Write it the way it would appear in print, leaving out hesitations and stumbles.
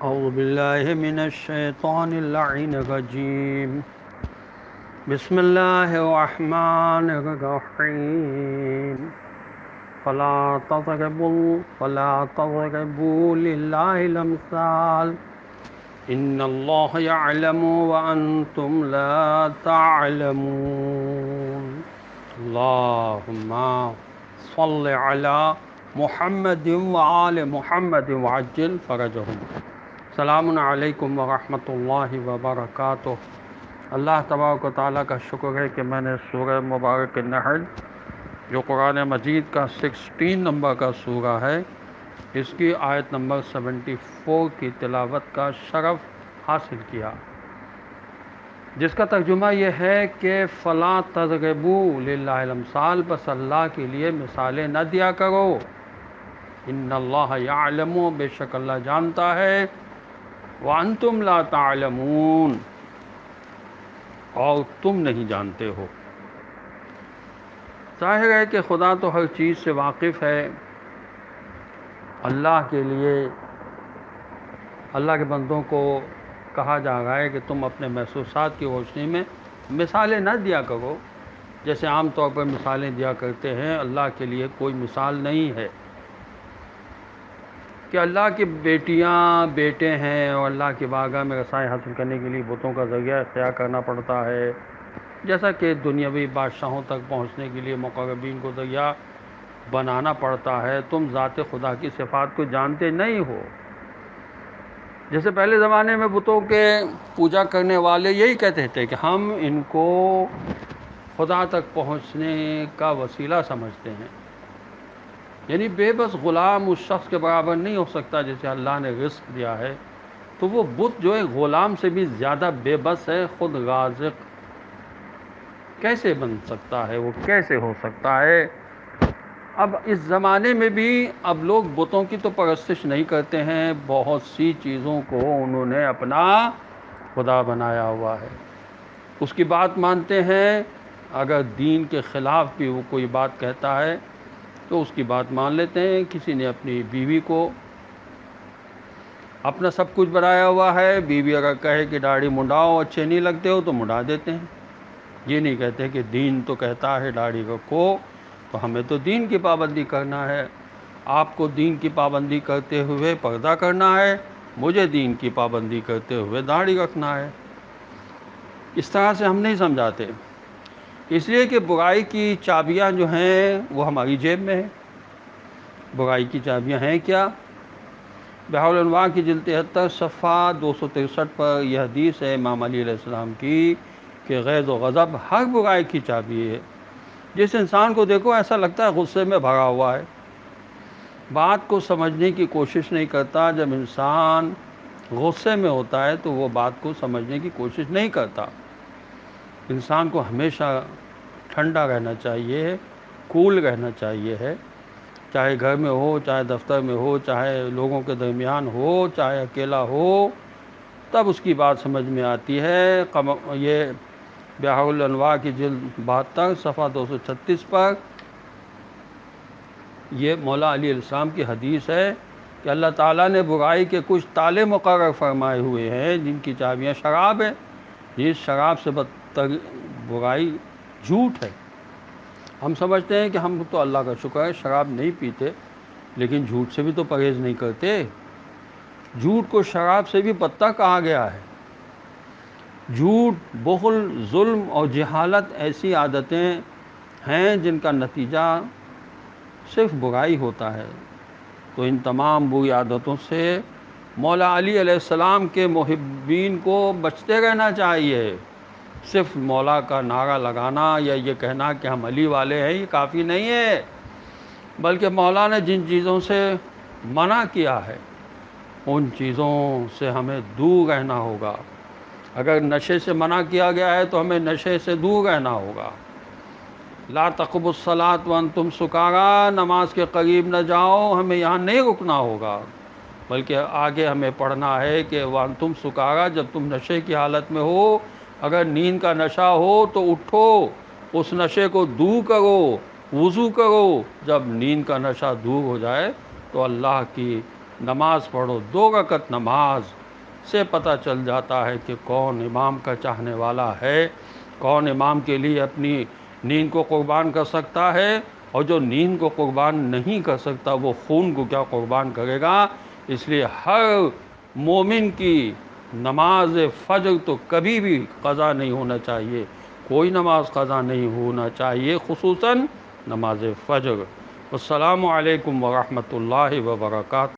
أعوذ بالله من الشيطان اللعين الرجيم. بسم الله الرحمن الرحيم. فلا تضربوا لله الأمثال إن الله يعلم وأنتم لا تعلمون. اللهم صل على محمد وآل محمد وعجل فرجهم. السلام علیکم ورحمۃ اللہ وبرکاتہ۔ اللہ تبارک و تعالیٰ کا شکر ہے کہ میں نے سورہ مبارک النحل جو قرآن مجید کا 16 نمبر کا سورہ ہے، اس کی آیت نمبر 74 کی تلاوت کا شرف حاصل کیا، جس کا ترجمہ یہ ہے کہ فلا تضربوا للہ الامثال، بس اللہ کے لیے مثالیں نہ دیا کرو۔ ان اللہ یعلم، بے شک اللہ جانتا ہے، وَأَنْتُمْ لَا تَعْلَمُونَ، اور تم نہیں جانتے ہو۔ ظاہر ہے کہ خدا تو ہر چیز سے واقف ہے۔ اللہ کے لیے، اللہ کے بندوں کو کہا جا رہا ہے کہ تم اپنے محسوسات کی روشنی میں مثالیں نہ دیا کرو، جیسے عام طور پر مثالیں دیا کرتے ہیں۔ اللہ کے لیے کوئی مثال نہیں ہے کہ اللہ کی بیٹیاں بیٹے ہیں اور اللہ کی بارگاہ میں رسائی حاصل کرنے کے لیے بتوں کا ذریعہ اختیار کرنا پڑتا ہے، جیسا کہ دنیاوی بادشاہوں تک پہنچنے کے لیے مقربین کو ذریعہ بنانا پڑتا ہے۔ تم ذات خدا کی صفات کو جانتے نہیں ہو۔ جیسے پہلے زمانے میں بتوں کے پوجا کرنے والے یہی کہتے تھے کہ ہم ان کو خدا تک پہنچنے کا وسیلہ سمجھتے ہیں، یعنی بے بس غلام اس شخص کے برابر نہیں ہو سکتا جسے اللہ نے رزق دیا ہے، تو وہ بت جو ہے غلام سے بھی زیادہ بے بس ہے، خود رازق کیسے بن سکتا ہے، وہ کیسے ہو سکتا ہے؟ اب اس زمانے میں بھی اب لوگ بتوں کی تو پرستش نہیں کرتے ہیں، بہت سی چیزوں کو انہوں نے اپنا خدا بنایا ہوا ہے، اس کی بات مانتے ہیں۔ اگر دین کے خلاف بھی وہ کوئی بات کہتا ہے تو اس کی بات مان لیتے ہیں۔ کسی نے اپنی بیوی کو اپنا سب کچھ بنایا ہوا ہے، بیوی اگر کہے کہ داڑھی منڈاؤ، اچھے نہیں لگتے ہو، تو منڈا دیتے ہیں۔ یہ نہیں کہتے کہ دین تو کہتا ہے داڑھی رکھو، تو ہمیں تو دین کی پابندی کرنا ہے۔ آپ کو دین کی پابندی کرتے ہوئے پردہ کرنا ہے، مجھے دین کی پابندی کرتے ہوئے داڑھی رکھنا ہے۔ اس طرح سے ہم نہیں سمجھاتے، اس لیے کہ برائی کی چابیاں جو ہیں وہ ہماری جیب میں ہیں۔ برائی کی چابیاں ہیں کیا؟ بحار الانوار کی جلد 73 صفحہ 263 پر یہ حدیث ہے امام علی علیہ السلام کی کہ غیظ و غضب ہر برائی کی چابی ہے۔ جس انسان کو دیکھو ایسا لگتا ہے غصے میں بھرا ہوا ہے، بات کو سمجھنے کی کوشش نہیں کرتا۔ جب انسان غصے میں ہوتا ہے تو وہ بات کو سمجھنے کی کوشش نہیں کرتا۔ انسان کو ہمیشہ ٹھنڈا رہنا چاہیے، کول رہنا چاہیے ہے، چاہے گھر میں ہو، چاہے دفتر میں ہو، چاہے لوگوں کے درمیان ہو، چاہے اکیلا ہو، تب اس کی بات سمجھ میں آتی ہے۔ یہ بحار الانوار کی جلد 72 صفحہ 236 پر یہ مولا علی علیہ السلام کی حدیث ہے کہ اللہ تعالیٰ نے برائی کے کچھ تالے مقرر فرمائے ہوئے ہیں جن کی چابیاں شراب ہے۔ جس شراب سے بدتر برائی جھوٹ ہے۔ ہم سمجھتے ہیں کہ ہم تو اللہ کا شکر ہے شراب نہیں پیتے، لیکن جھوٹ سے بھی تو پرہیز نہیں کرتے۔ جھوٹ کو شراب سے بھی بدتر کہا گیا ہے۔ جھوٹ، بخل، ظلم اور جہالت ایسی عادتیں ہیں جن کا نتیجہ صرف برائی ہوتا ہے۔ تو ان تمام بری عادتوں سے مولا علی علیہ السلام کے محبین کو بچتے رہنا چاہیے۔ صرف مولا کا نعرہ لگانا یا یہ کہنا کہ ہم علی والے ہیں یہ کافی نہیں ہے، بلکہ مولا نے جن چیزوں سے منع کیا ہے ان چیزوں سے ہمیں دور رہنا ہوگا۔ اگر نشے سے منع کیا گیا ہے تو ہمیں نشے سے دور رہنا ہوگا۔ لا تقربوا الصلاۃ وانتم سکارا، نماز کے قریب نہ جاؤ، ہمیں یہاں نہیں رکنا ہوگا، بلکہ آگے ہمیں پڑھنا ہے کہ وانتم سکارا، جب تم نشے کی حالت میں ہو، اگر نیند کا نشہ ہو تو اٹھو، اس نشے کو دور کرو، وضو کرو۔ جب نیند کا نشہ دور ہو جائے تو اللہ کی نماز پڑھو. 2 رکعت نماز سے پتہ چل جاتا ہے کہ کون امام کا چاہنے والا ہے، کون امام کے لیے اپنی نیند کو قربان کر سکتا ہے، اور جو نیند کو قربان نہیں کر سکتا وہ خون کو کیا قربان کرے گا. اس لیے ہر مومن کی نماز فجر تو کبھی بھی قضا نہیں ہونا چاہیے، کوئی نماز قضا نہیں ہونا چاہیے، خصوصاً نماز فجر. السلام علیکم ورحمۃ اللہ وبرکاتہ.